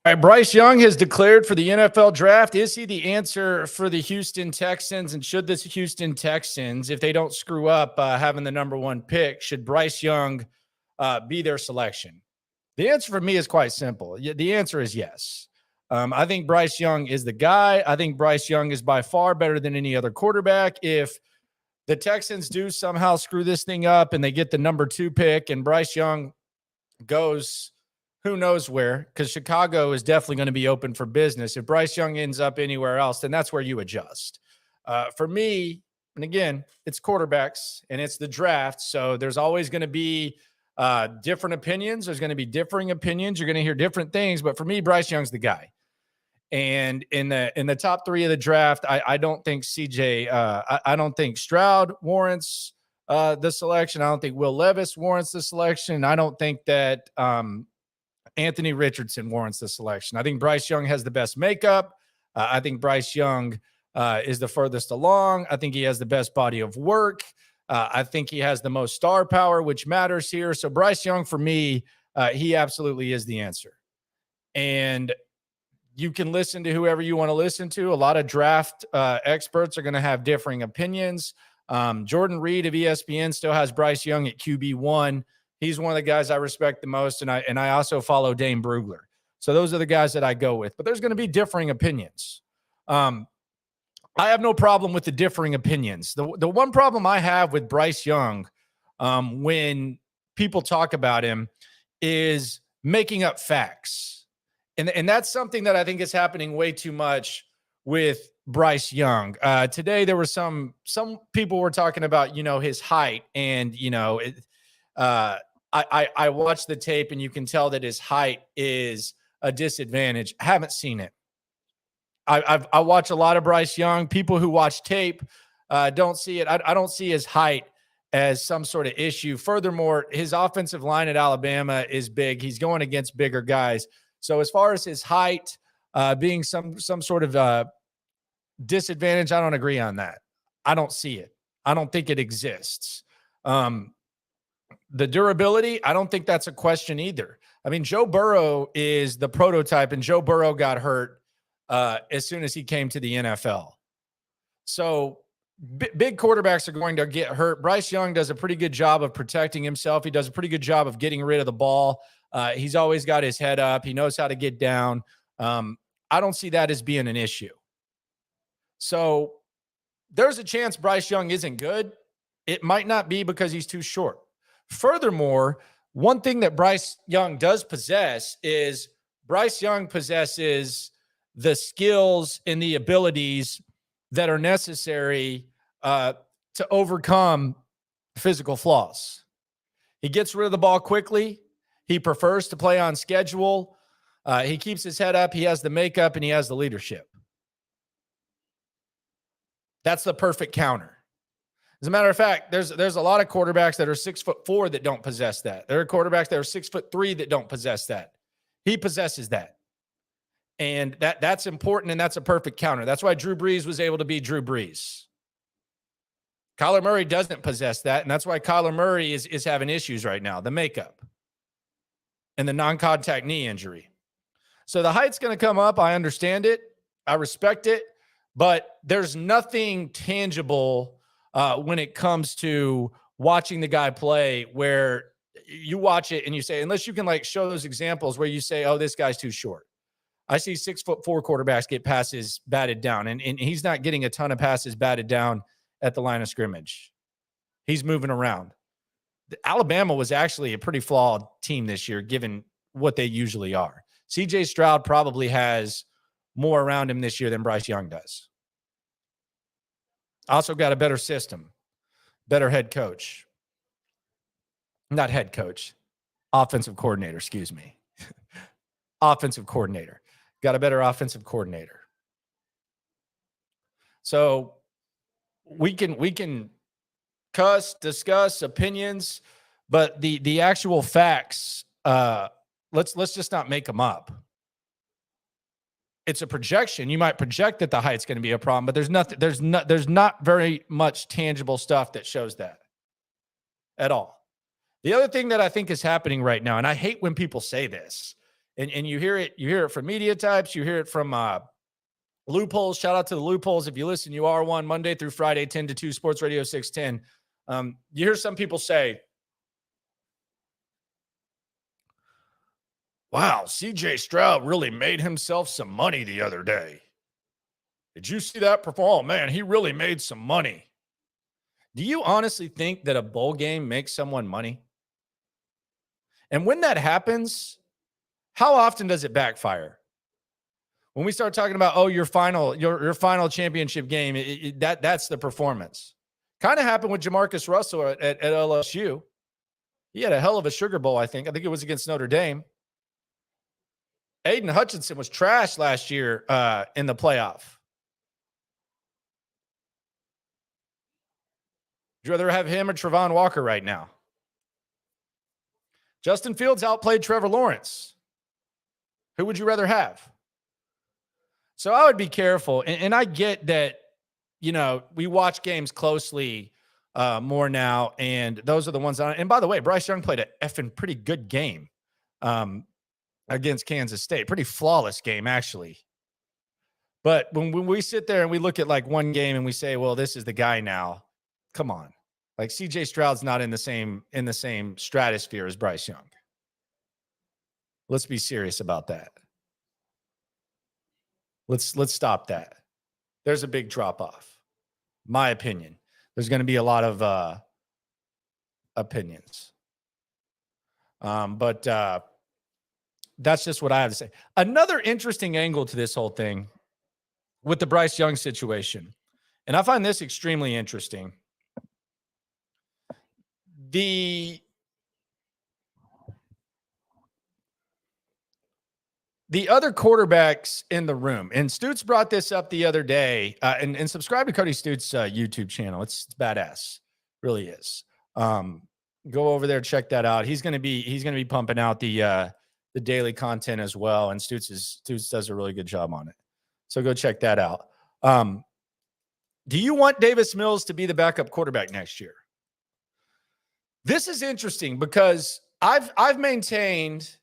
All right, Bryce Young has declared for the NFL draft. Is he the answer for the Houston Texans? And should this Houston Texans, if they don't screw up having the number one pick, should Bryce Young be their selection? The answer for me is quite simple. The answer is yes. I think Bryce Young is the guy. I think Bryce Young is by far better than any other quarterback. If the Texans do somehow screw this thing up and they get the number 2 pick and Bryce Young goes who knows where, because Chicago is definitely going to be open for business. If Bryce Young ends up anywhere else, then that's where you adjust. For me, and again, it's quarterbacks and it's the draft, so there's always going to be different opinions. There's going to be differing opinions. You're going to hear different things, but for me, Bryce Young's the guy. And in the top 3 of the draft, I don't think I don't think Stroud warrants the selection. I don't think Will Levis warrants the selection. I don't think that Anthony Richardson warrants the selection. I think Bryce Young has the best makeup. I think Bryce Young is the furthest along. I think he has the best body of work. I think he has the most star power, which matters here. So Bryce Young, for me, he absolutely is the answer. And you can listen to whoever you want to listen to. A lot of draft experts are going to have differing opinions. Jordan Reed of ESPN still has Bryce Young at QB1. He's one of the guys I respect the most, and I also follow Dane Brugler. So those are the guys that I go with. But there's going to be differing opinions. I have no problem with the differing opinions. The one problem I have with Bryce Young when people talk about him is making up facts. And that's something that I think is happening way too much with Bryce Young. Today there were some people were talking about, his height, and, I watched the tape and you can tell that his height is a disadvantage. I haven't seen it. I watch a lot of Bryce Young. People who watch tape don't see it. I don't see his height as some sort of issue. Furthermore, his offensive line at Alabama is big. He's going against bigger guys. So as far as his height being some sort of disadvantage, I don't agree on that. I don't see it. I don't think it exists. The durability, I don't think that's a question either. I mean, Joe Burrow is the prototype, and Joe Burrow got hurt as soon as he came to the NFL. So big quarterbacks are going to get hurt. Bryce Young does a pretty good job of protecting himself. He does a pretty good job of getting rid of the ball. He's always got his head up. He knows how to get down. I don't see that as being an issue. So there's a chance Bryce Young isn't good. It might not be because he's too short. Furthermore, one thing that Bryce Young does possess is Bryce Young possesses the skills and the abilities that are necessary to overcome physical flaws. He gets rid of the ball quickly. He prefers to play on schedule. He keeps his head up. He has the makeup and he has the leadership. That's the perfect counter. As a matter of fact, there's a lot of quarterbacks that are 6'4" that don't possess that. There are quarterbacks that are 6'3" that don't possess that. He possesses that. And that's important, and that's a perfect counter. That's why Drew Brees was able to be Drew Brees. Kyler Murray doesn't possess that, and that's why Kyler Murray is having issues right now, the makeup and the non-contact knee injury. So the height's going to come up. I understand it. I respect it. But there's nothing tangible when it comes to watching the guy play where you watch it and you say, unless you can show those examples where you say, oh, this guy's too short. I see 6'4" quarterbacks get passes batted down, and he's not getting a ton of passes batted down at the line of scrimmage. He's moving around. Alabama was actually a pretty flawed team this year, given what they usually are. CJ Stroud probably has more around him this year than Bryce Young does. Also got a better system, better head coach. Not head coach, offensive coordinator, excuse me. Offensive coordinator. Got a better offensive coordinator. So we can cuss, discuss opinions, but the actual facts, let's just not make them up. It's a projection. You might project that the height's going to be a problem, but there's not very much tangible stuff that shows that at all. The other thing that I think is happening right now, and I hate when people say this, And you hear it from media types, you hear it from loopholes. Shout out to the loopholes. If you listen, you are one Monday through Friday, 10 to 2, Sports Radio 610. You hear some people say, wow, CJ Stroud really made himself some money the other day. Did you see that perform? Oh, man, he really made some money. Do you honestly think that a bowl game makes someone money? And when that happens, how often does it backfire? When we start talking about, your final championship game, that's the performance. Kind of happened with Jamarcus Russell at LSU. He had a hell of a Sugar Bowl, I think. I think it was against Notre Dame. Aiden Hutchinson was trash last year in the playoff. Would you rather have him or Travon Walker right now? Justin Fields outplayed Trevor Lawrence. Who would you rather have? So I would be careful. And I get that, we watch games closely more now, and those are the ones. And by the way, Bryce Young played an effing pretty good game against Kansas State. Pretty flawless game, actually. But when we sit there and we look at like one game and we say, well, this is the guy now, come on. Like CJ Stroud's not in the same stratosphere as Bryce Young. Let's be serious about that. Let's stop that. There's a big drop off. My opinion. There's going to be a lot of opinions. But that's just what I have to say. Another interesting angle to this whole thing with the Bryce Young situation, and I find this extremely interesting. The other quarterbacks in the room, and Stutz brought this up the other day, and subscribe to Cody Stutz' YouTube channel. It's badass, really is. Go over there, check that out. He's gonna be pumping out the daily content as well, and Stutz does a really good job on it. So go check that out. Do you want Davis Mills to be the backup quarterback next year? This is interesting because I've maintained.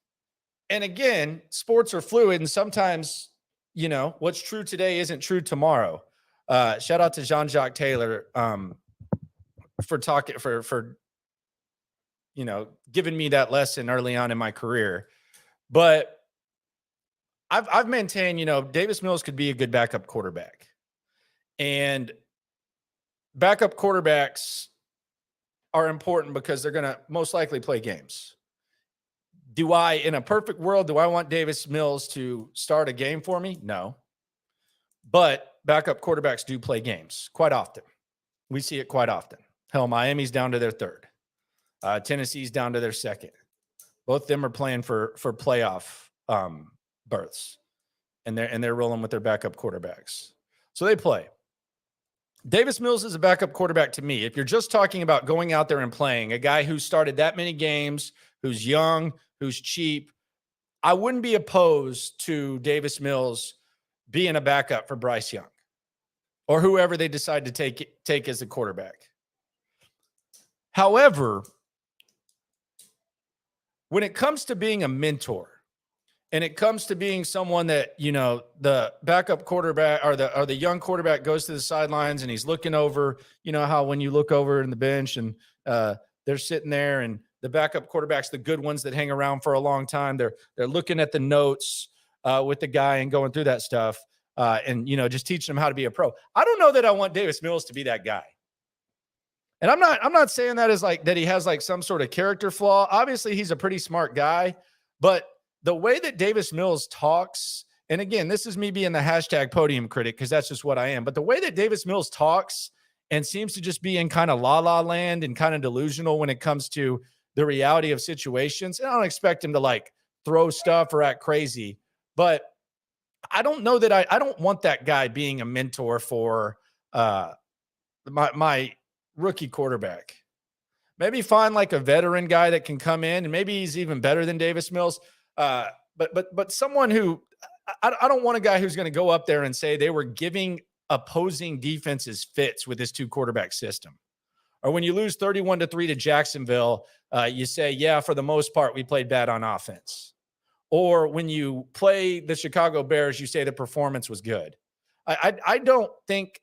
And again, sports are fluid, and sometimes, what's true today isn't true tomorrow. Shout out to Jean-Jacques Taylor for giving me that lesson early on in my career. But I've maintained, Davis Mills could be a good backup quarterback, and backup quarterbacks are important because they're going to most likely play games. In a perfect world, do I want Davis Mills to start a game for me? No. But backup quarterbacks do play games quite often. We see it quite often. Hell, Miami's down to their third. Tennessee's down to their second. Both of them are playing for playoff berths. And they're rolling with their backup quarterbacks. So they play. Davis Mills is a backup quarterback to me. If you're just talking about going out there and playing, a guy who started that many games, who's young, who's cheap, I wouldn't be opposed to Davis Mills being a backup for Bryce Young or whoever they decide to take as the quarterback. However, when it comes to being a mentor and it comes to being someone that, the backup quarterback or the young quarterback goes to the sidelines and he's looking over, how when you look over in the bench and they're sitting there and the backup quarterbacks, the good ones that hang around for a long time, they're looking at the notes with the guy and going through that stuff and, just teaching them how to be a pro. I don't know that I want Davis Mills to be that guy. And I'm not saying that as like that he has like some sort of character flaw. Obviously, he's a pretty smart guy, but the way that Davis Mills talks, and again, this is me being the hashtag podium critic because that's just what I am. But the way that Davis Mills talks and seems to just be in kind of la-la land and kind of delusional when it comes to the reality of situations. And I don't expect him to like throw stuff or act crazy, but I don't know that I don't want that guy being a mentor for my rookie quarterback. Maybe find like a veteran guy that can come in and maybe he's even better than Davis Mills. But someone who I don't want a guy who's going to go up there and say they were giving opposing defenses fits with this 2-quarterback system. Or when you lose 31-3 to Jacksonville, you say, yeah, for the most part, we played bad on offense. or when you play the Chicago Bears, you say the performance was good. I don't think,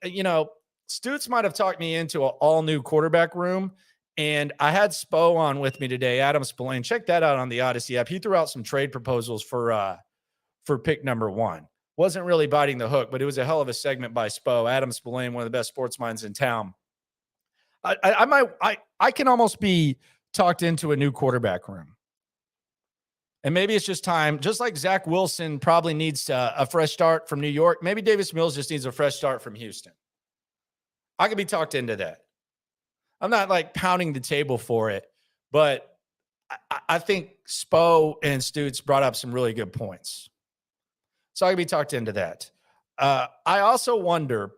Stutz might have talked me into an all-new quarterback room, and I had Spo on with me today, Adam Spillane. Check that out on the Odyssey app. He threw out some trade proposals for pick number 1. Wasn't really biting the hook, but it was a hell of a segment by Spo. Adam Spillane, one of the best sports minds in town. I can almost be talked into a new quarterback room. And maybe it's just time, just like Zach Wilson probably needs a fresh start from New York. Maybe Davis Mills just needs a fresh start from Houston. I could be talked into that. I'm not like pounding the table for it, but I think Spo and Stutz brought up some really good points. So I could be talked into that. I also wonder,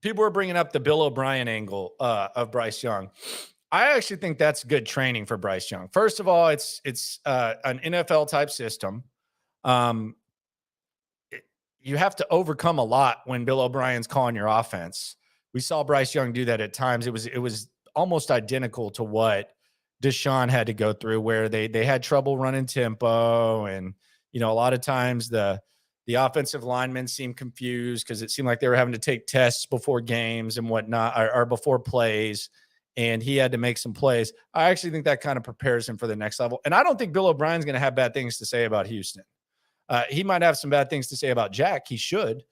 people are bringing up the Bill O'Brien angle of Bryce Young. I actually think that's good training for Bryce Young. First of all, it's an NFL type system. You have to overcome a lot when Bill O'Brien's calling your offense. We saw Bryce Young do that at times. It was almost identical to what Deshaun had to go through, where they had trouble running tempo, and a lot of times the offensive linemen seemed confused because it seemed like they were having to take tests before games and whatnot, or before plays. And he had to make some plays. I actually think that kind of prepares him for the next level. And I don't think Bill O'Brien's going to have bad things to say about Houston. He might have some bad things to say about Jack. He should.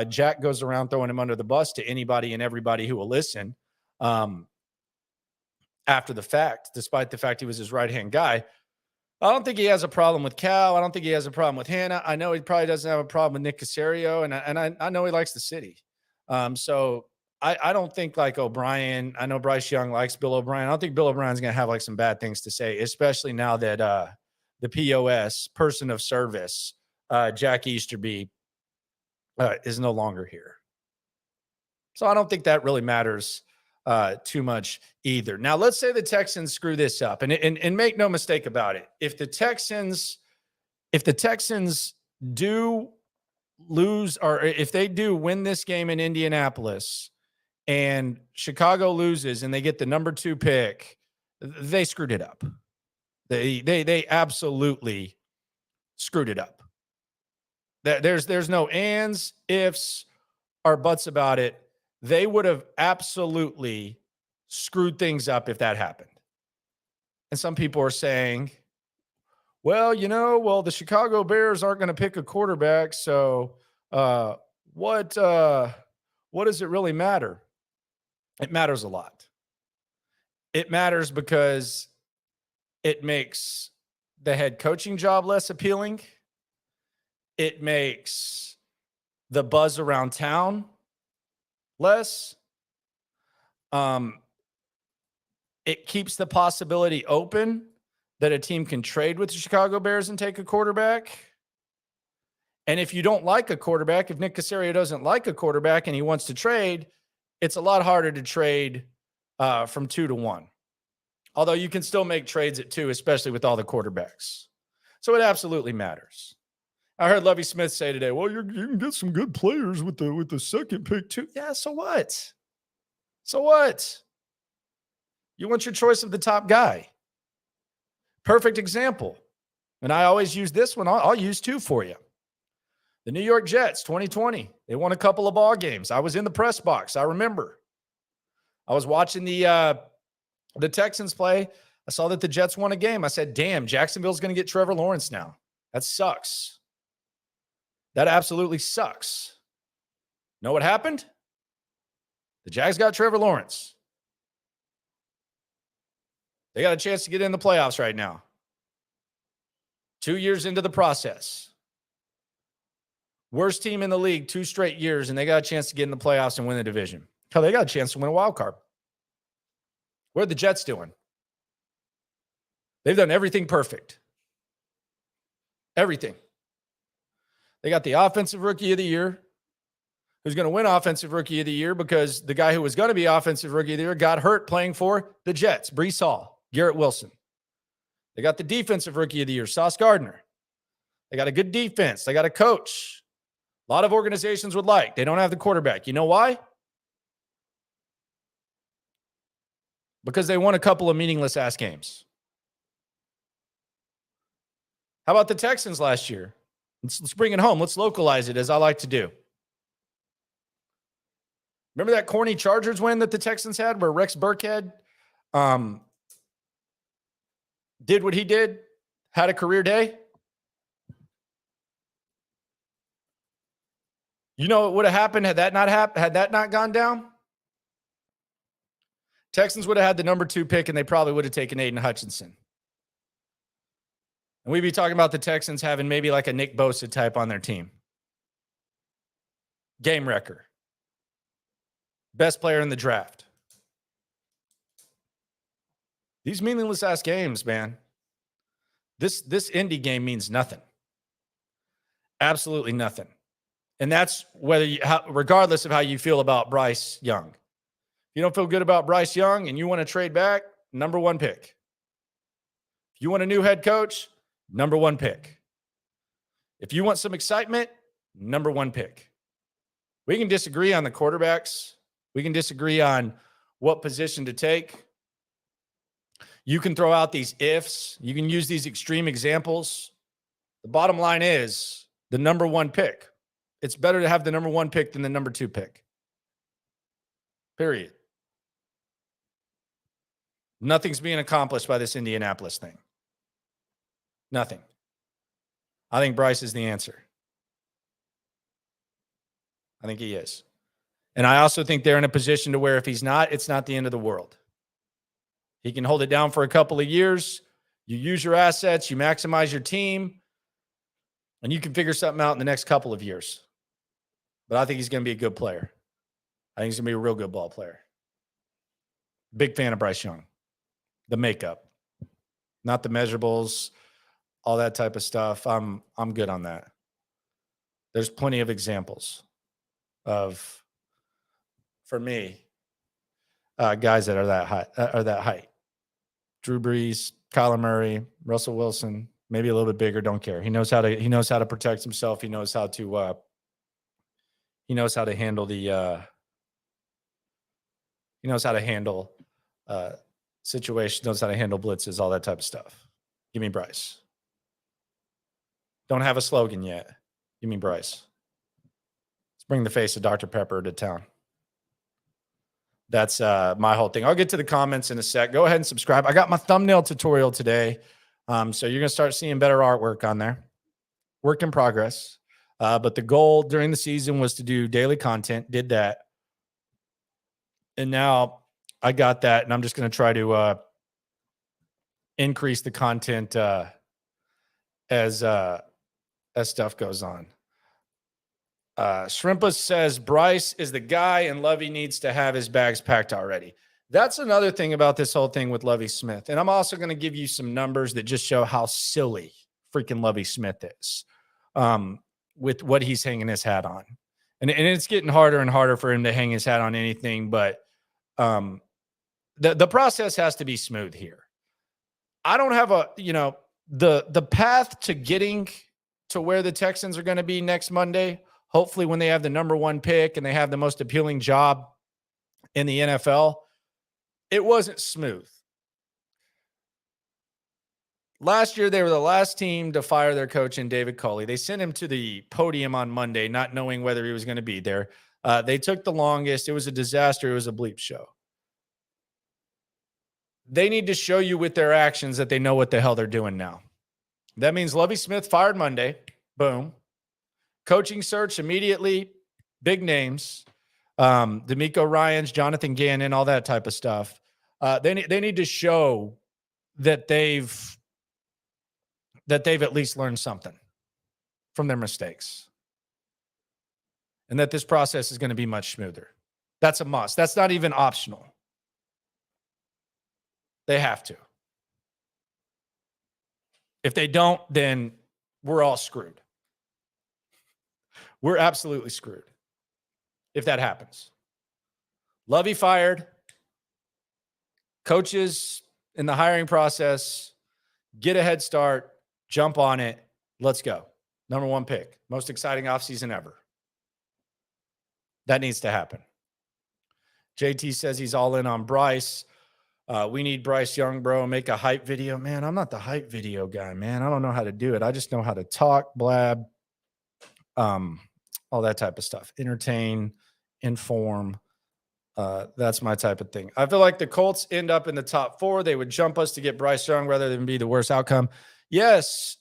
Jack goes around throwing him under the bus to anybody and everybody who will listen after the fact, despite the fact he was his right-hand guy. I don't think he has a problem with Cal. I don't think he has a problem with Hannah. I know he probably doesn't have a problem with Nick Caserio, and I know he likes the city. So I don't think like O'Brien. I know Bryce Young likes Bill O'Brien. I don't think Bill O'Brien's going to have like some bad things to say, especially now that the POS, person of service, Jack Easterby, is no longer here. So I don't think that really matters too much either. Now, let's say the Texans screw this up, and make no mistake about it. If the Texans do lose, or if they do win this game in Indianapolis and Chicago loses and they get the number 2 pick, they screwed it up. They absolutely screwed it up. There's no ands, ifs, or buts about it. They would have absolutely screwed things up if that happened. And some people are saying, well, the Chicago Bears aren't going to pick a quarterback, so what does it really matter? It matters a lot. It matters because it makes the head coaching job less appealing. It makes the buzz around town less. It keeps the possibility open that a team can trade with the Chicago Bears and take a quarterback. And if you don't like a quarterback, if Nick Caserio doesn't like a quarterback and he wants to trade, it's a lot harder to trade from 2 to 1. Although you can still make trades at 2, especially with all the quarterbacks. So it absolutely matters. I heard Lovie Smith say today, well, you can get some good players with the second pick too. Yeah, so what? So what? You want your choice of the top guy. Perfect example. And I always use this one. I'll use 2 for you. The New York Jets, 2020. They won a couple of ball games. I was in the press box. I remember. I was watching the Texans play. I saw that the Jets won a game. I said, damn, Jacksonville's going to get Trevor Lawrence now. That sucks. That absolutely sucks. Know what happened? The Jags got Trevor Lawrence. They got a chance to get in the playoffs right now. 2 years into the process. Worst team in the league 2 straight years, and they got a chance to get in the playoffs and win the division. Hell, they got a chance to win a wild card. What are the Jets doing? They've done everything perfect. Everything. They got the offensive rookie of the year, who's going to win offensive rookie of the year because the guy who was going to be offensive rookie of the year got hurt playing for the Jets. Breece Hall, Garrett Wilson. They got the defensive rookie of the year, Sauce Gardner. They got a good defense. They got a coach. A lot of organizations would like. They don't have the quarterback. You know why? Because they won a couple of meaningless ass games. How about the Texans last year? Let's bring it home. Let's localize it, as I like to do. Remember that corny Chargers win that the Texans had where Rex Burkhead did what he did, had a career day? You know what would have happened had that not gone down? Texans would have had the number 2 pick, and they probably would have taken Aiden Hutchinson. And we'd be talking about the Texans having maybe like a Nick Bosa type on their team. Game wrecker. Best player in the draft. These meaningless ass games, man. This Indy game means nothing. Absolutely nothing. And that's regardless of how you feel about Bryce Young. If you don't feel good about Bryce Young and you want to trade back, number 1 pick. If you want a new head coach, number 1 pick. If you want some excitement, number 1 pick. We can disagree on the quarterbacks. We can disagree on what position to take. You can throw out these ifs. You can use these extreme examples. The bottom line is the number 1 pick. It's better to have the number 1 pick than the number 2 pick. Period. Nothing's being accomplished by this Indianapolis thing. Nothing. I think Bryce is the answer. I think he is. And I also think they're in a position to where if he's not, it's not the end of the world. He can hold it down for a couple of years. You use your assets, you maximize your team, and you can figure something out in the next couple of years. But I think he's going to be a good player. I think he's going to be a real good ball player. Big fan of Bryce Young. The makeup, not the measurables, all that type of stuff. I'm good on that. There's plenty of examples of, for me, guys that are that height. Drew Brees, Kyler Murray, Russell Wilson, maybe a little bit bigger. Don't care. He knows how to protect himself. He knows how to handle situations, knows how to handle blitzes, all that type of stuff. Give me Bryce. Don't have a slogan yet. Give me Bryce. Let's bring the face of Dr. Pepper to town. That's my whole thing. I'll get to the comments in a sec. Go ahead and subscribe. I got my thumbnail tutorial today. So you're going to start seeing better artwork on there. Work in progress. But the goal during the season was to do daily content. Did that. And now I got that, and I'm just going to try to increase the content as stuff goes on. Shrimpus says Bryce is the guy, and Lovey needs to have his bags packed already. That's another thing about this whole thing with Lovey Smith. And I'm also going to give you some numbers that just show how silly freaking Lovey Smith is with what he's hanging his hat on. And it's getting harder and harder for him to hang his hat on anything, but the process has to be smooth here. I don't have the path to getting to where the Texans are going to be next Monday, hopefully when they have the number 1 pick and they have the most appealing job in the NFL. It wasn't smooth. Last year, they were the last team to fire their coach in David Culley. They sent him to the podium on Monday, not knowing whether he was going to be there. They took the longest. It was a disaster. It was a bleep show. They need to show you with their actions that they know what the hell they're doing now. That means Lovie Smith fired Monday. Boom. Coaching search immediately. Big names. D'Amico Ryans, Jonathan Gannon, all that type of stuff. They need to show that they've at least learned something from their mistakes. And that this process is going to be much smoother. That's a must. That's not even optional. They have to. If they don't, then we're all screwed. We're absolutely screwed if that happens. Lovey fired. Coaches in the hiring process, get a head start, jump on it. Let's go. Number 1 pick. Most exciting offseason ever. That needs to happen. JT says he's all in on Bryce. We need Bryce Young, bro. Make a hype video. Man, I'm not the hype video guy, man. I don't know how to do it. I just know how to talk, blab, all that type of stuff. Entertain, inform. That's my type of thing. I feel like the Colts end up in the top 4. They would jump us to get Bryce Young rather than be the worst outcome. Yes,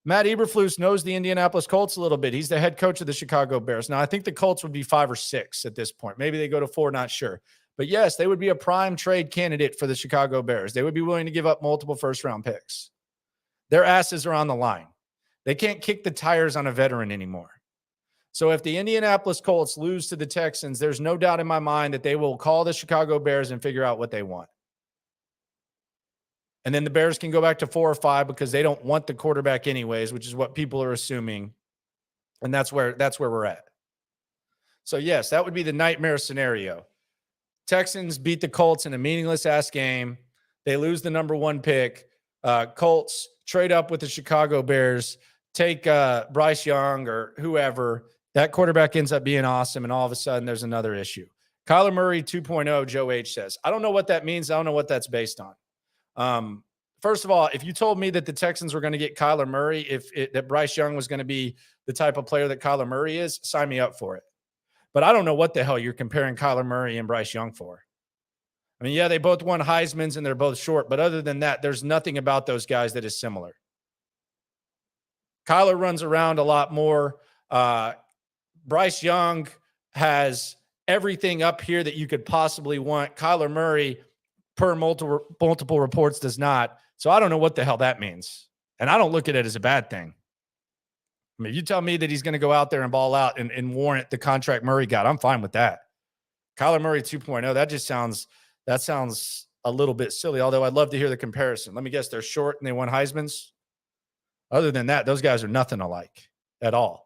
Matt Eberflus knows the Indianapolis Colts a little bit. He's the head coach of the Chicago Bears. Now, I think the Colts would be 5 or 6 at this point. Maybe they go to 4, not sure. But yes, they would be a prime trade candidate for the Chicago Bears. They would be willing to give up multiple first-round picks. Their asses are on the line. They can't kick the tires on a veteran anymore. So if the Indianapolis Colts lose to the Texans, there's no doubt in my mind that they will call the Chicago Bears and figure out what they want. And then the Bears can go back to 4 or 5 because they don't want the quarterback anyways, which is what people are assuming. And that's where we're at. So yes, that would be the nightmare scenario. Texans beat the Colts in a meaningless ass game. They lose the number 1 pick. Colts trade up with the Chicago Bears, take Bryce Young or whoever. That quarterback ends up being awesome, and all of a sudden there's another issue. Kyler Murray 2.0, Joe H says. I don't know what that means. I don't know what that's based on. First of all, if you told me that the Texans were going to get Kyler Murray, that Bryce Young was going to be the type of player that Kyler Murray is, sign me up for it. But I don't know what the hell you're comparing Kyler Murray and Bryce Young for. I mean, yeah, they both won Heismans and they're both short, but other than that, there's nothing about those guys that is similar. Kyler runs around a lot more. Bryce Young has everything up here that you could possibly want. Kyler Murray, per multiple reports, does not. So I don't know what the hell that means. And I don't look at it as a bad thing. I mean, you tell me that he's going to go out there and ball out and warrant the contract Murray got, I'm fine with that. Kyler Murray 2.0, that sounds a little bit silly, although I'd love to hear the comparison. Let me guess, they're short and they won Heismans. Other than that, those guys are nothing alike at all.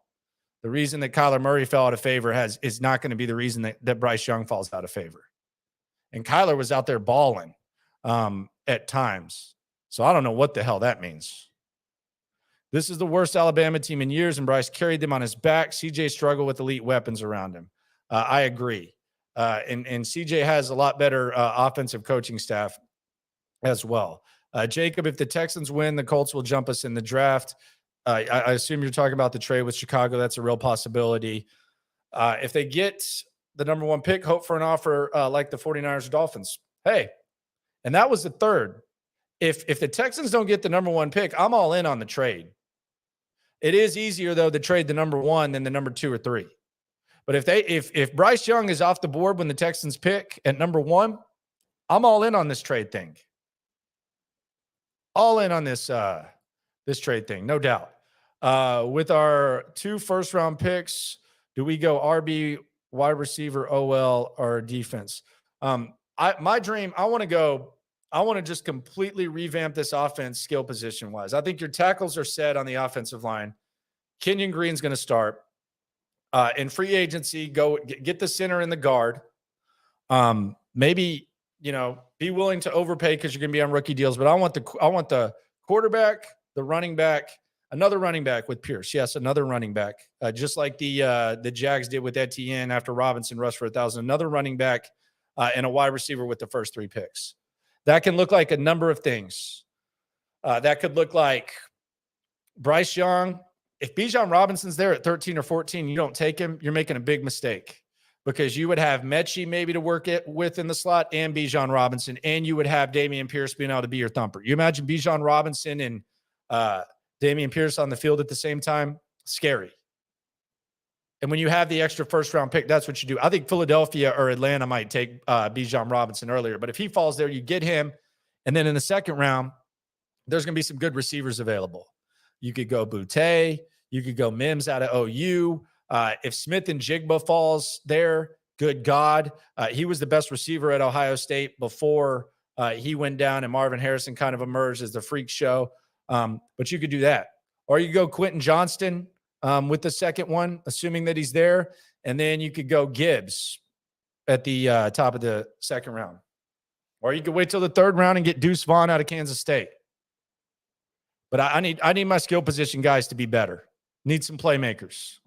The reason that Kyler Murray fell out of favor is not going to be the reason that Bryce Young falls out of favor. And Kyler was out there balling at times. So I don't know what the hell that means. This is the worst Alabama team in years, and Bryce carried them on his back. CJ struggled with elite weapons around him. I agree. And CJ has a lot better offensive coaching staff as well. Jacob, if the Texans win, the Colts will jump us in the draft. I assume you're talking about the trade with Chicago. That's a real possibility. If they get the number 1 pick, hope for an offer like the 49ers or Dolphins. Hey, and that was the third. If the Texans don't get the number 1 pick, I'm all in on the trade. It is easier, though, to trade the number 1 than the number 2 or 3. But if Bryce Young is off the board when the Texans pick at number 1, I'm all in on this trade thing. All in on this trade thing, no doubt. With our 2 first-round picks, do we go RB, wide receiver, OL, or defense? My dream, I want to just completely revamp this offense skill position-wise. I think your tackles are set on the offensive line. Kenyon Green's going to start. In free agency, go get the center and the guard. Maybe, be willing to overpay because you're going to be on rookie deals. But I want the quarterback, the running back, another running back with Pierce. Yes, another running back, just like the Jags did with Etienne after Robinson rushed for 1,000. Another running back and a wide receiver with the first 3 picks. That can look like a number of things. That could look like Bryce Young. If Bijan Robinson's there at 13 or 14, you don't take him, you're making a big mistake because you would have Mechie maybe to work it with in the slot and Bijan Robinson, and you would have Dameon Pierce being able to be your thumper. You imagine Bijan Robinson and Dameon Pierce on the field at the same time? Scary. And when you have the extra first-round pick, that's what you do. I think Philadelphia or Atlanta might take Bijan Robinson earlier. But if he falls there, you get him. And then in the second round, there's going to be some good receivers available. You could go Boutte. You could go Mims out of OU. If Smith and Jigba falls there, good God. He was the best receiver at Ohio State before he went down and Marvin Harrison kind of emerged as the freak show. But you could do that. Or you go Quentin Johnston with the second one, assuming that he's there. And then you could go Gibbs at the top of the second round. Or you could wait till the third round and get Deuce Vaughn out of Kansas State. But I need my skill position guys to be better. Need some playmakers.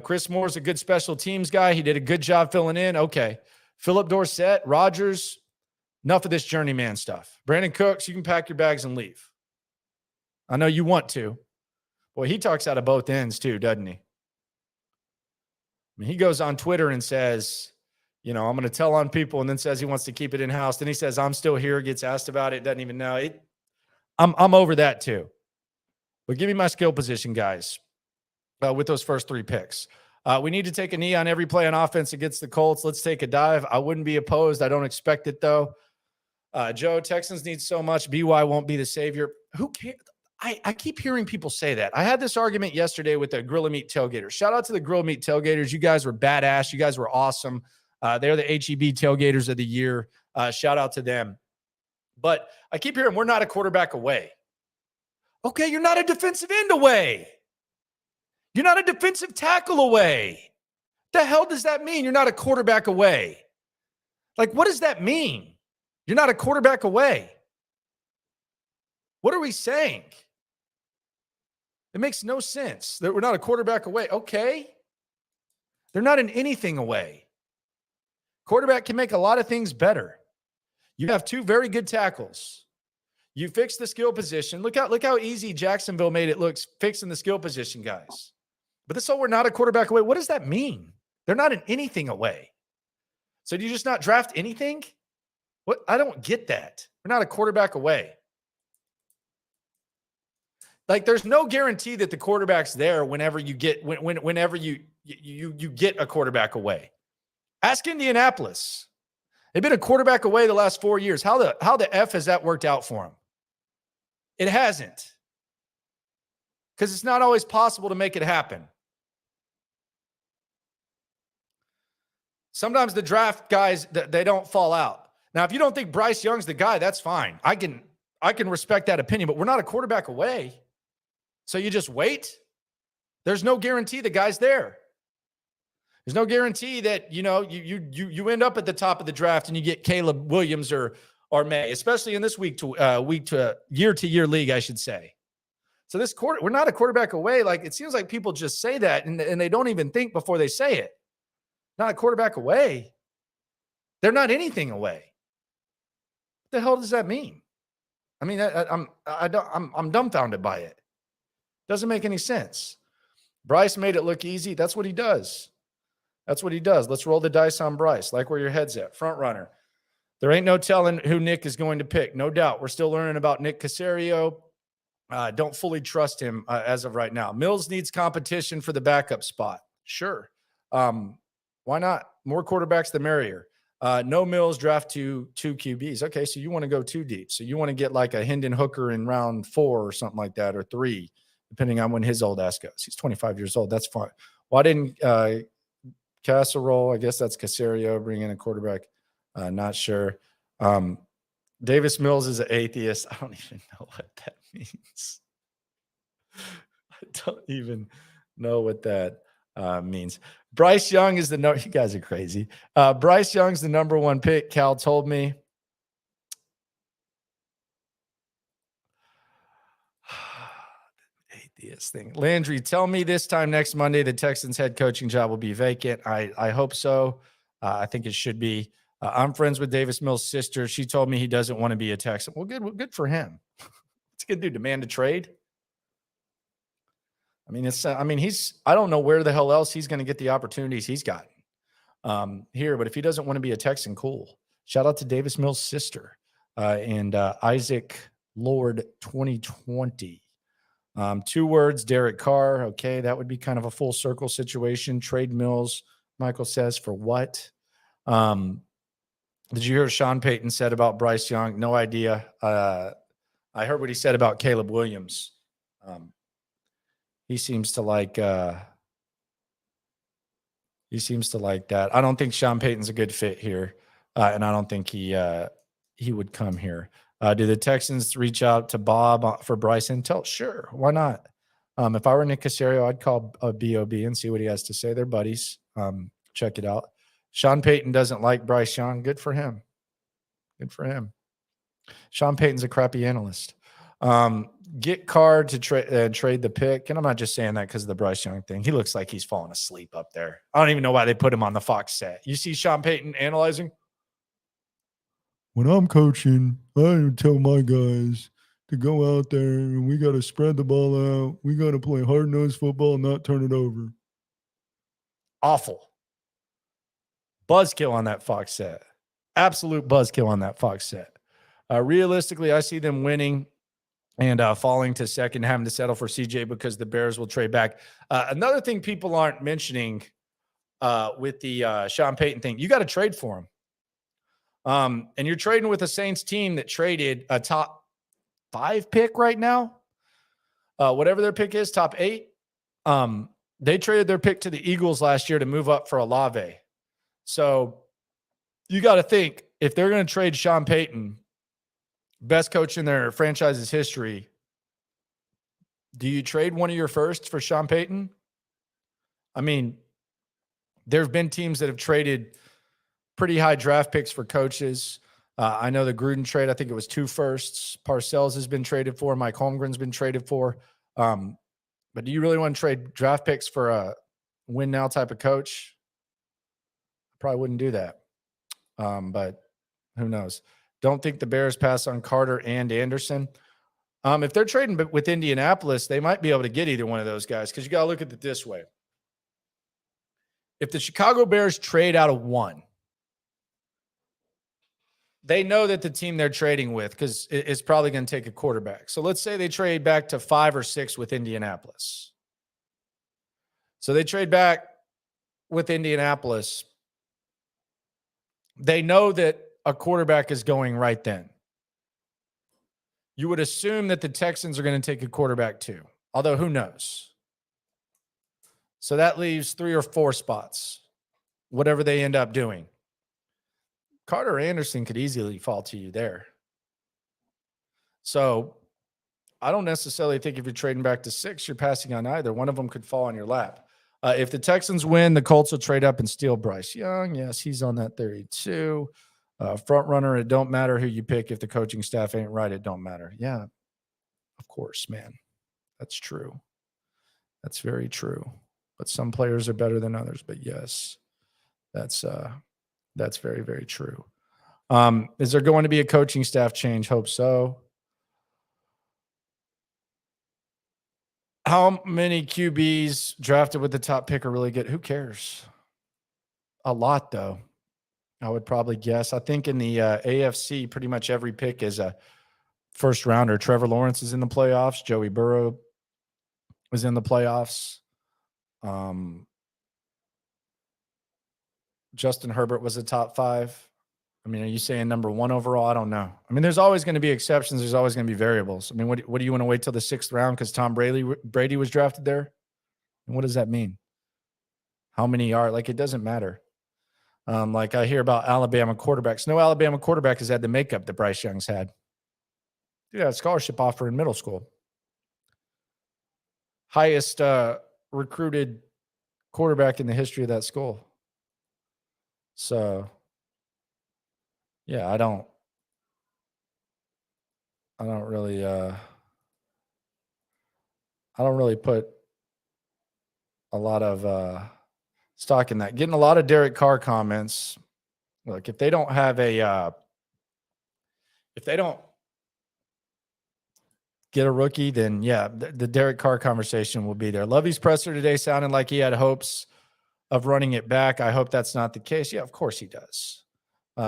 Chris Moore's a good special teams guy. He did a good job filling in. Okay. Phillip Dorsett, Rodgers, Enough of this journeyman stuff. Brandon Cooks, you can pack your bags and leave. I know you want to. Boy, he talks out of both ends too, doesn't he? I mean, he goes on Twitter and says, I'm going to tell on people, and then says he wants to keep it in-house. Then he says, I'm still here, gets asked about it, doesn't even know. I'm over that too. But give me my skill position, guys, with those first 3 picks. We need to take a knee on every play on offense against the Colts. Let's take a dive. I wouldn't be opposed. I don't expect it, though. Joe, Texans need so much. BY won't be the savior. Who cares? I keep hearing people say that. I had this argument yesterday with the Grill and Meat Tailgaters. Shout out to the Grill and Meat Tailgaters. You guys were badass. You guys were awesome. They're the HEB Tailgaters of the year. Shout out to them. But I keep hearing we're not a quarterback away. Okay, you're not a defensive end away. You're not a defensive tackle away. The hell does that mean? You're not a quarterback away. Like, what does that mean? You're not a quarterback away. What are we saying? It makes no sense that we're not a quarterback away. Okay. They're not in anything away. Quarterback can make a lot of things better. You have 2 very good tackles. You fix the skill position. Look how easy Jacksonville made it look fixing the skill position, guys. But this whole we're not a quarterback away. What does that mean? They're not in anything away. So do you just not draft anything? What? I don't get that. We're not a quarterback away. Like, there's no guarantee that the quarterback's there whenever you get whenever you get a quarterback away. Ask Indianapolis. They've been a quarterback away the last 4 years. How the F has that worked out for them? It hasn't. Because it's not always possible to make it happen. Sometimes the draft guys, they don't fall out. Now, if you don't think Bryce Young's the guy, that's fine. I can respect that opinion, but we're not a quarterback away. So you just wait. There's no guarantee the guy's there. There's no guarantee that, you end up at the top of the draft and you get Caleb Williams or May, especially in this year-to-year league, I should say. So we're not a quarterback away. Like, it seems like people just say that and they don't even think before they say it. Not a quarterback away. They're not anything away. What the hell does that mean? I mean, I'm dumbfounded by it. Doesn't make any sense. Bryce made it look easy. That's what he does. Let's roll the dice on Bryce. Like where your head's at. Front runner. There ain't no telling who Nick is going to pick. No doubt. We're still learning about Nick Caserio. Don't fully trust him as of right now. Mills needs competition for the backup spot. Sure. Why not? More quarterbacks, the merrier. No Mills, draft two QBs. Okay, so you want to go 2 deep. So you want to get like a Hendon Hooker in round 4 or something like that, or 3, depending on when his old ass goes. He's 25 years old. That's fine. Why didn't Casserole, I guess that's Caserio, bring in a quarterback? Not sure. Davis Mills is an atheist. I don't even know what that means. I don't even know what that means. Bryce Young is you guys are crazy. Bryce Young's the number 1 pick. Cal told me. Atheist thing. Landry, tell me this time next Monday the Texans head coaching job will be vacant. I hope so. I think it should be. I'm friends with Davis Mills' sister. She told me he doesn't want to be a Texan. Well, good for him. It's a good dude. Demand a trade. I mean, I don't know where the hell else he's going to get the opportunities he's gotten here, but if he doesn't want to be a Texan, cool. Shout out to Davis Mills' sister and Isaac Lord 2020. 2 words, Derek Carr. Okay, that would be kind of a full circle situation. Trade Mills, Michael says, for what? Did you hear what Sean Payton said about Bryce Young? No idea. I heard what he said about Caleb Williams. He seems to like that. I don't think Sean Payton's a good fit here, and I don't think he would come here. Do the Texans reach out to Bob for Bryce Intel? Sure, why not? If I were Nick Caserio, I'd call BOB and see what he has to say. They're buddies. Check it out. Sean Payton doesn't like Bryce Young. Good for him. Sean Payton's a crappy analyst. Get Carr to trade the pick. And I'm not just saying that because of the Bryce Young thing. He looks like he's falling asleep up there. I don't even know why they put him on the Fox set. You see Sean Payton analyzing? when I'm coaching, I tell my guys to go out there and we got to spread the ball out. We got to play hard-nosed football and not turn it over. Awful. Buzzkill on that Fox set. Absolute buzzkill on that Fox set. Realistically, I see them winning and falling to second, having to settle for CJ because the Bears will trade back. Another thing people aren't mentioning with the Sean Payton thing, you got to trade for him. And you're trading with a Saints team that traded a top 5 pick right now. Whatever their pick is, top 8. They traded their pick to the Eagles last year to move up for Olave. So you got to think, if they're going to trade Sean Payton, best coach in their franchise's history, do you trade one of your firsts for Sean Payton? I mean, there have been teams that have traded pretty high draft picks for coaches. I know the Gruden trade, I think it was 2 firsts. Parcells has been traded for. Mike Holmgren's been traded for. But do you really want to trade draft picks for a win now type of coach? I probably wouldn't do that. But who knows? Don't think the Bears pass on Carter and Anderson. If they're trading with Indianapolis, they might be able to get either one of those guys, because you got to look at it this way. If the Chicago Bears trade out of 1, they know that the team they're trading with, because it's probably going to take a quarterback. So let's say they trade back to 5 or 6 with Indianapolis. So they trade back with Indianapolis. They know that a quarterback is going right then. You would assume that the Texans are going to take a quarterback too, although who knows? So that leaves 3 or 4 spots, whatever they end up doing. Carter Anderson could easily fall to you there. So I don't necessarily think if you're trading back to 6, you're passing on either. One of them could fall on your lap. If the Texans win, the Colts will trade up and steal Bryce Young. Yes, he's on that theory too. Front runner, it don't matter who you pick. If the coaching staff ain't right, it don't matter. Yeah, of course, man. That's true. That's very true. But some players are better than others. But yes, that's very, very true. Is there going to be a coaching staff change? Hope so. How many QBs drafted with the top pick are really good? Who cares? A lot, though. I would probably guess. I think in the AFC, pretty much every pick is a first rounder. Trevor Lawrence is in the playoffs. Joey Burrow was in the playoffs. Justin Herbert was a top 5. I mean, are you saying number 1 overall? I don't know. I mean, there's always going to be exceptions. There's always going to be variables. I mean, what do you want to wait till the 6th round because Tom Brady was drafted there? And what does that mean? How many are? Like, it doesn't matter. Like I hear about Alabama quarterbacks. No Alabama quarterback has had the makeup that Bryce Young's had. Dude had a scholarship offer in middle school. Highest recruited quarterback in the history of that school. So, yeah, I don't really put a lot of stock in that. Getting a lot of Derek Carr comments. Look, if they don't get a rookie, then yeah, the Derek Carr conversation will be there. Lovey's presser today sounded like he had hopes of running it back. I hope that's not the case. Yeah, of course he does.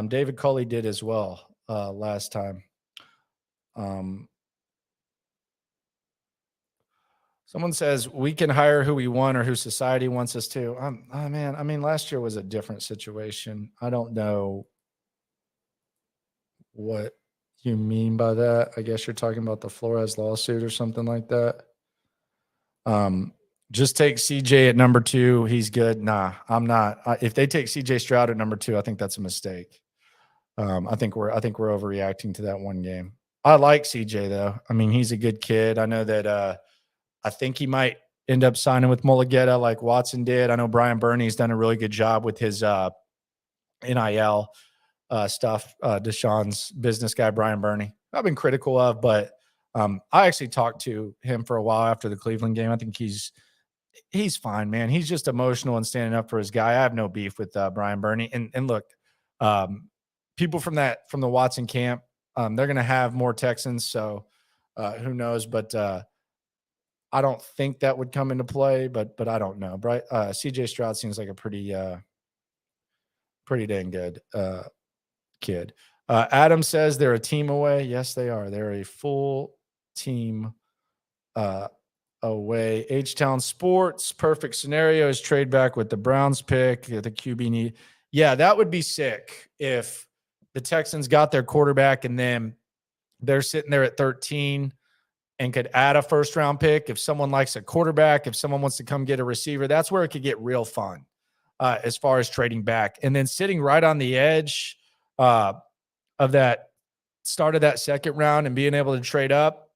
David Culley did as well last time. Someone says we can hire who we want or who society wants us to. Man, I mean, last year was a different situation. I don't know what you mean by that. I guess you're talking about the Flores lawsuit or something like that. Just take CJ at number 2. He's good. Nah, I'm not. If they take CJ Stroud at number 2, I think that's a mistake. I think we're overreacting to that one game. I like CJ though. I mean, he's a good kid. I know that I think he might end up signing with Mulligetta like Watson did. I know Brian Burney's done a really good job with his NIL stuff. Deshaun's business guy, Brian Burney, I've been critical of, but I actually talked to him for a while after the Cleveland game. I think he's fine, man. He's just emotional and standing up for his guy. I have no beef with Brian Burney. And look, people from the Watson camp, they're going to have more Texans. So who knows? But I don't think that would come into play. But I don't know. CJ Stroud seems like a pretty dang good kid. Adam says they're a team away. Yes, they are. They're a full team away. H-Town Sports, perfect scenario is trade back with the Browns pick. The QB need. Yeah, that would be sick if the Texans got their quarterback and then they're sitting there at 13 and could add a first-round pick. If someone likes a quarterback, if someone wants to come get a receiver, that's where it could get real fun as far as trading back. And then sitting right on the edge of that start of that second round and being able to trade up,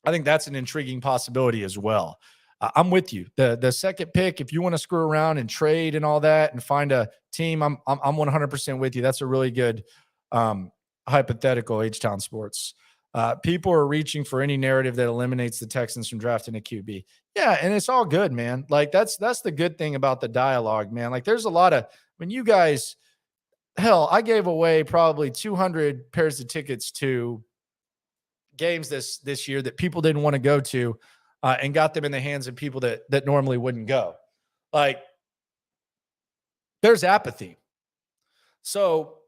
I think that's an intriguing possibility as well. I'm with you. The second pick, if you want to screw around and trade and all that and find a team, I'm 100% with you. That's a really good hypothetical, H-Town Sports. People are reaching for any narrative that eliminates the Texans from drafting a QB. Yeah, and it's all good, man. Like that's the good thing about the dialogue, man. Like there's a lot of when you guys, hell, I gave away probably 200 pairs of tickets to games this year that people didn't want to go to, and got them in the hands of people that normally wouldn't go. Like there's apathy. So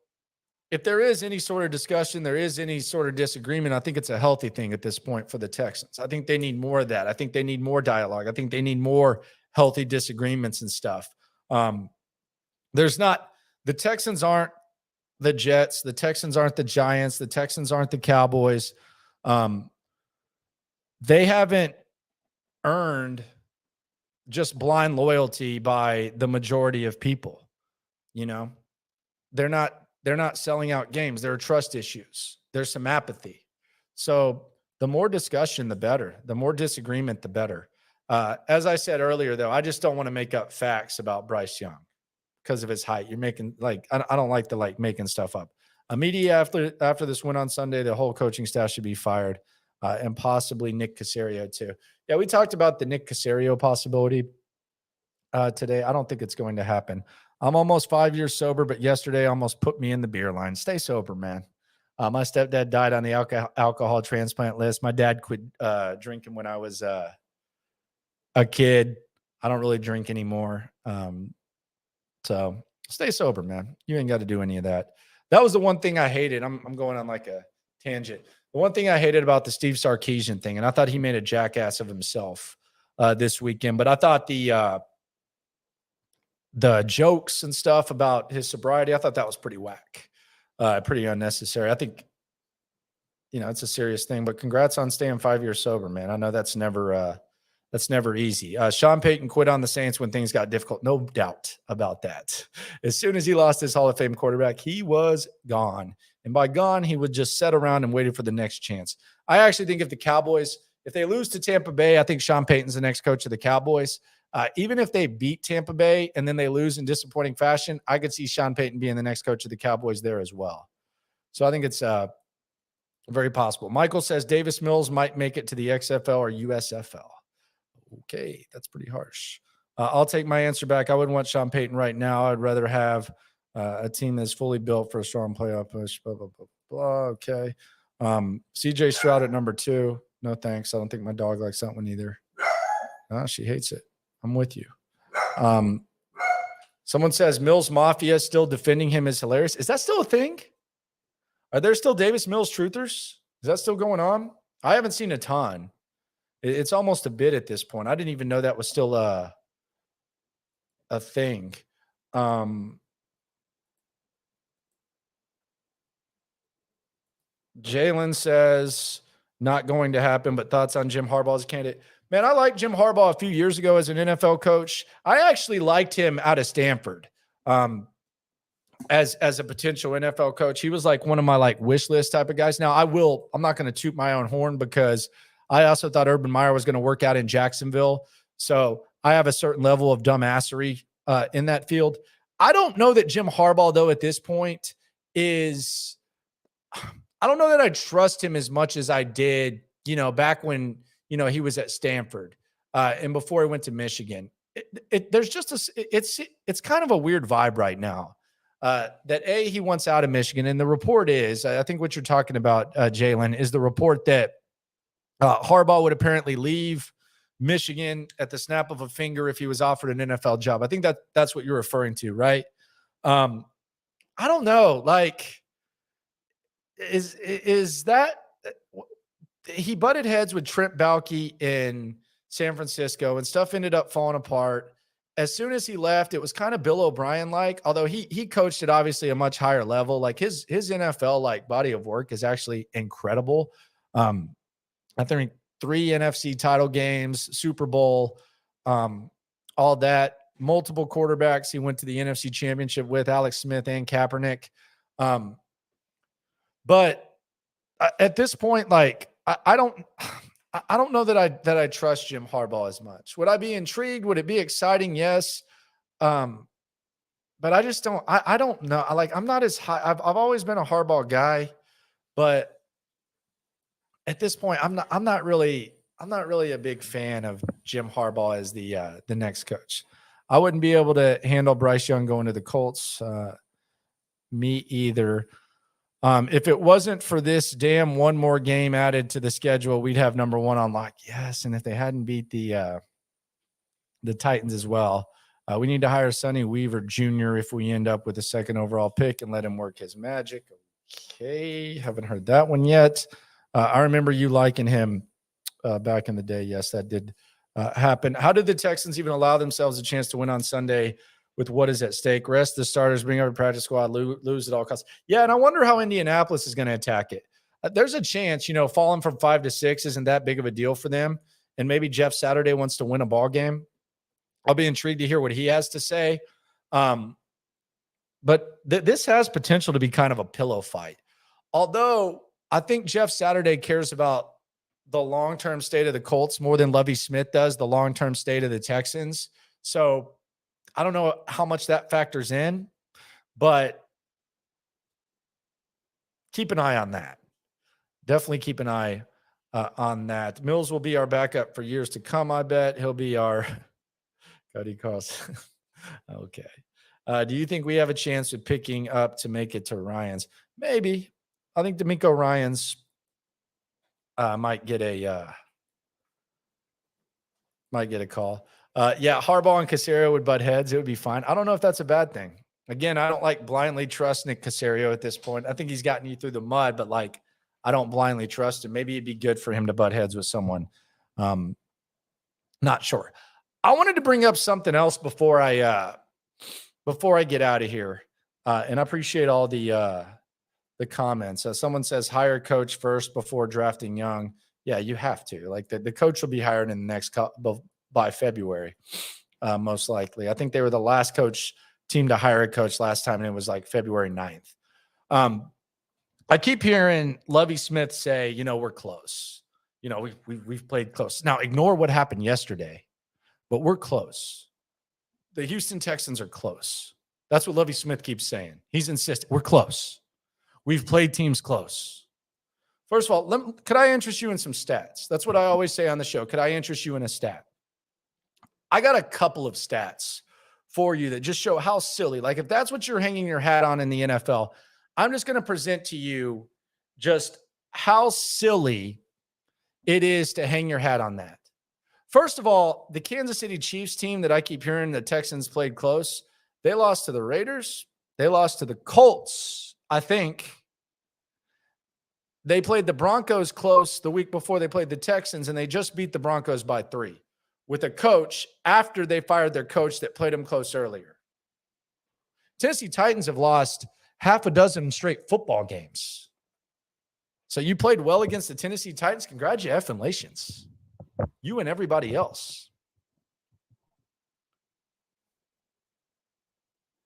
if there is any sort of discussion, there is any sort of disagreement, I think it's a healthy thing at this point for the Texans. I think they need more of that. I think they need more dialogue. I think they need more healthy disagreements and stuff. The Texans aren't the Jets. The Texans aren't the Giants. The Texans aren't the Cowboys. They haven't earned just blind loyalty by the majority of people. You know, they're not selling out games. There are trust issues. There's some apathy. So the more discussion, the better. The more disagreement, the better. As I said earlier, though, I just don't want to make up facts about Bryce Young because of his height. You're making I don't like to making stuff up. Immediately after this win on Sunday, the whole coaching staff should be fired, and possibly Nick Caserio too. Yeah, we talked about the Nick Caserio possibility today. I don't think it's going to happen. I'm almost 5 years sober, but yesterday almost put me in the beer line. Stay sober, man. My stepdad died on the alcohol transplant list. My dad quit drinking when I was a kid. I don't really drink anymore. So stay sober, man. You ain't got to do any of that. That was the one thing I hated. I'm going on like a tangent. The one thing I hated about the Steve Sarkisian thing, and I thought he made a jackass of himself this weekend, but I thought the jokes and stuff about his sobriety, I thought that was pretty whack, pretty unnecessary. I think, it's a serious thing, but congrats on staying 5 years sober, man. I know that's never easy. Sean Payton quit on the Saints when things got difficult. No doubt about that. As soon as he lost his Hall of Fame quarterback, he was gone. And by gone, he would just sit around and waited for the next chance. I actually think if the Cowboys, if they lose to Tampa Bay, I think Sean Payton's the next coach of the Cowboys. Even if they beat Tampa Bay and then they lose in disappointing fashion, I could see Sean Payton being the next coach of the Cowboys there as well. So I think it's very possible. Michael says Davis Mills might make it to the XFL or USFL. Okay, that's pretty harsh. I'll take my answer back. I wouldn't want Sean Payton right now. I'd rather have a team that's fully built for a strong playoff push. Blah, blah, blah, blah. Okay. CJ Stroud at number 2. No thanks. I don't think my dog likes that one either. She hates it. I'm with you. Someone says Mills Mafia still defending him is hilarious. Is that still a thing? Are there still Davis Mills truthers? Is that still going on? I haven't seen a ton. It's almost a bit at this point. I didn't even know that was still a thing. Jalen says not going to happen, but thoughts on Jim Harbaugh as a candidate. Man, I liked Jim Harbaugh a few years ago as an NFL coach. I actually liked him out of Stanford as a potential NFL coach. He was like one of my wish list type of guys. Now I'm not going to toot my own horn because I also thought Urban Meyer was going to work out in Jacksonville. So I have a certain level of dumbassery in that field. I don't know that Jim Harbaugh, though, at this point is – I don't know that I trust him as much as I did, back when, he was at Stanford and before he went to Michigan. There's just it's kind of a weird vibe right now that he wants out of Michigan. And the report is, I think what you're talking about, Jalen, is the report that Harbaugh would apparently leave Michigan at the snap of a finger if he was offered an NFL job. I think that's what you're referring to, right? I don't know. Like, is that he butted heads with Trent Baalke in San Francisco and stuff ended up falling apart. As soon as he left, it was kind of Bill O'Brien-like, although he coached at obviously a much higher level. Like his NFL like body of work is actually incredible. I think 3 NFC title games, Super Bowl, all that, multiple quarterbacks he went to the NFC Championship with, Alex Smith and Kaepernick. But at this point, like I don't know that I trust Jim Harbaugh as much. Would I be intrigued? Would it be exciting? Yes. But I just don't. I don't know. I'm not as high. I've always been a Harbaugh guy, but at this point, I'm not really a big fan of Jim Harbaugh as the next coach. I wouldn't be able to handle Bryce Young going to the Colts. Me either. If it wasn't for this damn one more game added to the schedule, we'd have number 1 on lock. Yes, and if they hadn't beat the Titans as well, we need to hire Sonny Weaver Jr. if we end up with a 2nd overall pick and let him work his magic. Okay, haven't heard that one yet. I remember you liking him back in the day. Yes, that did happen. How did the Texans even allow themselves a chance to win on Sunday with what is at stake? Rest the starters, bring over practice squad, lose at all costs. Yeah, and I wonder how Indianapolis is going to attack it. There's a chance, falling from 5 to 6 isn't that big of a deal for them. And maybe Jeff Saturday wants to win a ball game. I'll be intrigued to hear what he has to say. But this has potential to be kind of a pillow fight. Although I think Jeff Saturday cares about the long-term state of the Colts more than Lovie Smith does the long-term state of the Texans. So I don't know how much that factors in, but keep an eye on that. Definitely keep an eye on that. Mills will be our backup for years to come, I bet. He'll be our Cody Cross. Okay. Do you think we have a chance of picking up to make it to Ryan's? Maybe. I think D'Amico Ryans might get a call. Yeah, Harbaugh and Caserio would butt heads. It would be fine. I don't know if that's a bad thing. Again, I don't like blindly trust Nick Caserio at this point. I think he's gotten you through the mud, but I don't blindly trust him. Maybe it'd be good for him to butt heads with someone. Not sure. I wanted to bring up something else before I get out of here. And I appreciate all the comments. Someone says hire coach first before drafting Young. Yeah, you have to. The coach will be hired in the next by February, most likely. I think they were the last team to hire a coach last time, and it was February 9th. I keep hearing Lovie Smith say, we're close. We've played close. Now, ignore what happened yesterday, but we're close. The Houston Texans are close. That's what Lovie Smith keeps saying. He's insistent. We're close. We've played teams close. First of all, could I interest you in some stats? That's what I always say on the show. Could I interest you in a stat? I got a couple of stats for you that just show how silly. If that's what you're hanging your hat on in the NFL, I'm just going to present to you just how silly it is to hang your hat on that. First of all, the Kansas City Chiefs team that I keep hearing the Texans played close, they lost to the Raiders. They lost to the Colts, I think. They played the Broncos close the week before they played the Texans, and they just beat the Broncos by 3 with a coach after they fired their coach that played them close earlier. Tennessee Titans have lost half a dozen straight football games. So you played well against the Tennessee Titans. Congratulations. You and everybody else.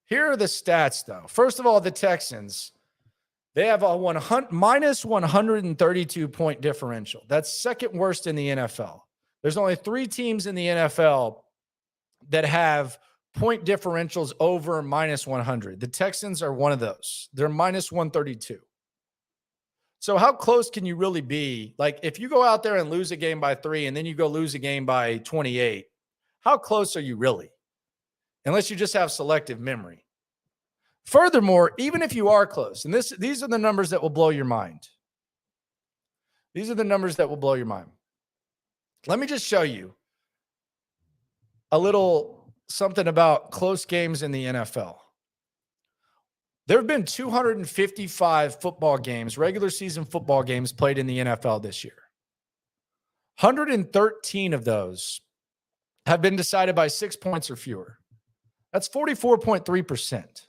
Here are the stats, though. First of all, the Texans, they have a minus 132-point differential. That's second worst in the NFL. There's only 3 teams in the NFL that have point differentials over minus 100. The Texans are one of those. They're minus 132. So how close can you really be? If you go out there and lose a game by 3 and then you go lose a game by 28, how close are you really? Unless you just have selective memory. Furthermore, even if you are close, and these are the numbers that will blow your mind. These are the numbers that will blow your mind. Let me just show you a little something about close games in the NFL. There have been 255 football games, regular season football games played in the NFL this year. 113 of those have been decided by 6 points or fewer. That's 44.3%.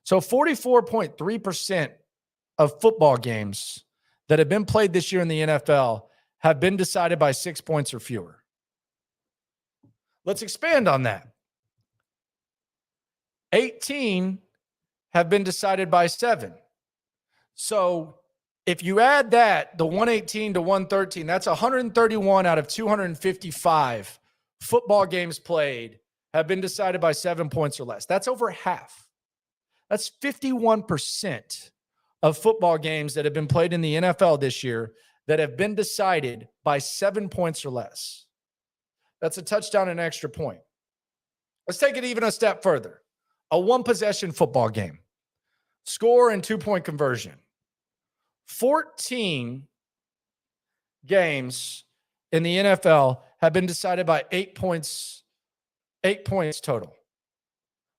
So 44.3% of football games that have been played this year in the NFL have been decided by 6 points or fewer. Let's expand on that. 18 have been decided by 7. So if you add that, the 118 to 113, that's 131 out of 255 football games played have been decided by 7 points or less. That's over half. That's 51% of football games that have been played in the NFL this year that have been decided by 7 points or less. That's a touchdown and an extra point. Let's take it even a step further. A one-possession football game. Score and 2-point conversion. 14 games in the NFL have been decided by 8 points total.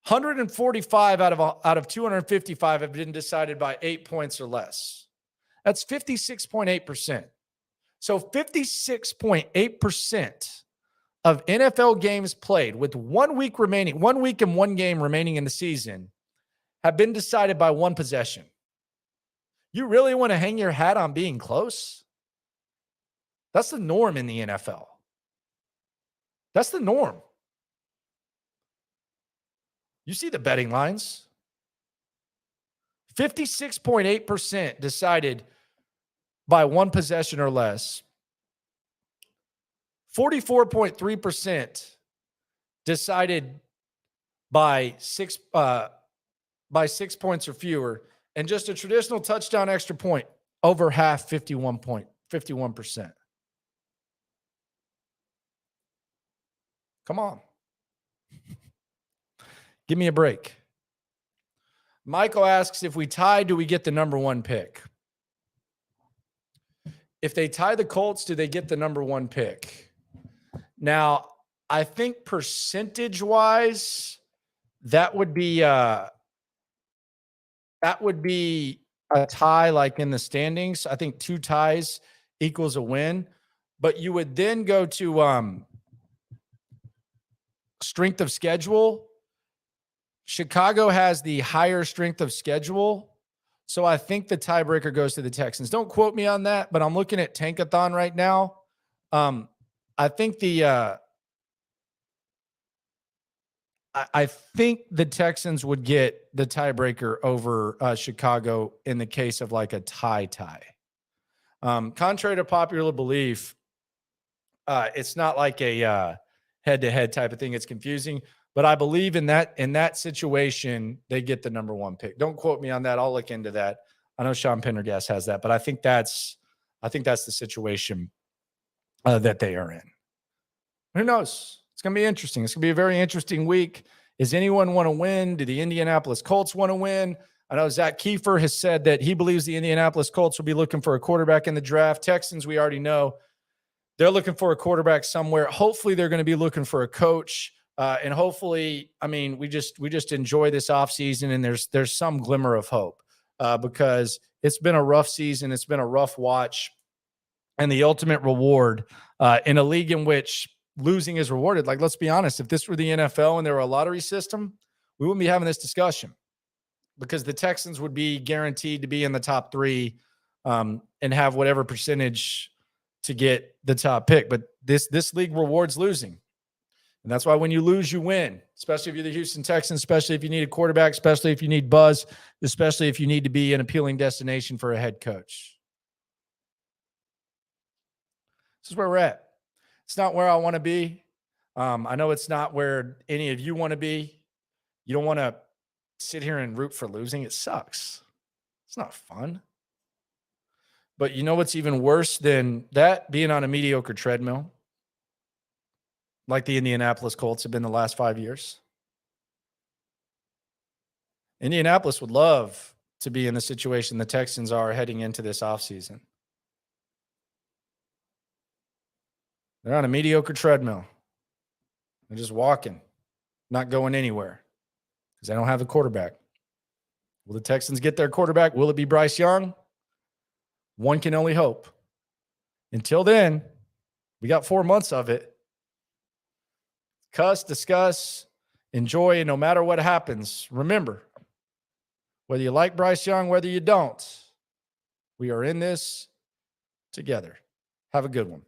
145 out of 255 have been decided by 8 points or less. That's 56.8%. So 56.8% of NFL games played with 1 week remaining, 1 week and 1 game remaining in the season have been decided by one possession. You really want to hang your hat on being close? That's the norm in the NFL. That's the norm. You see the betting lines. 56.8% decided by one possession or less. 44.3% decided by 6 points or fewer. And just a traditional touchdown extra point, over half, 51%. Come on. Give me a break. Michael asks, if we tie, do we get the number 1 pick? If they tie the Colts, do they get the number 1 pick? Now, I think percentage-wise, that would be a tie like in the standings. I think 2 ties equals a win. But you would then go to strength of schedule. Chicago has the higher strength of schedule. So I think the tiebreaker goes to the Texans. Don't quote me on that, but I'm looking at Tankathon right now. I think I think the Texans would get the tiebreaker over Chicago in the case of like a tie. Contrary to popular belief, it's not like a head-to-head type of thing. It's confusing, but I believe in that situation, they get the number 1 pick. Don't quote me on that. I'll look into that. I know Sean Pendergast has that, but I think that's the situation that they are in. Who knows? It's going to be interesting. It's going to be a very interesting week. Does anyone want to win? Do the Indianapolis Colts want to win? I know Zach Kiefer has said that he believes the Indianapolis Colts will be looking for a quarterback in the draft. Texans, we already know they're looking for a quarterback somewhere. Hopefully, they're going to be looking for a coach. And hopefully, I mean, we just enjoy this offseason, and there's some glimmer of hope because it's been a rough season. It's been a rough watch. And the ultimate reward in a league in which losing is rewarded. Like, let's be honest, if this were the NFL and there were a lottery system, we wouldn't be having this discussion because the Texans would be guaranteed to be in the top 3 and have whatever percentage to get the top pick. But this league rewards losing. And that's why when you lose, you win, especially if you're the Houston Texans, especially if you need a quarterback, especially if you need buzz, especially if you need to be an appealing destination for a head coach. This is where we're at. It's not where I want to be. I know it's not where any of you want to be. You don't want to sit here and root for losing. It sucks. It's not fun. But you know what's even worse than that? Being on a mediocre treadmill, like the Indianapolis Colts have been the last 5 years. Indianapolis would love to be in the situation the Texans are heading into this offseason. They're on a mediocre treadmill. They're just walking, not going anywhere because they don't have a quarterback. Will the Texans get their quarterback? Will it be Bryce Young? One can only hope. Until then, we got 4 months of it. Discuss, enjoy, and no matter what happens, remember, whether you like Bryce Young, whether you don't, we are in this together. Have a good one.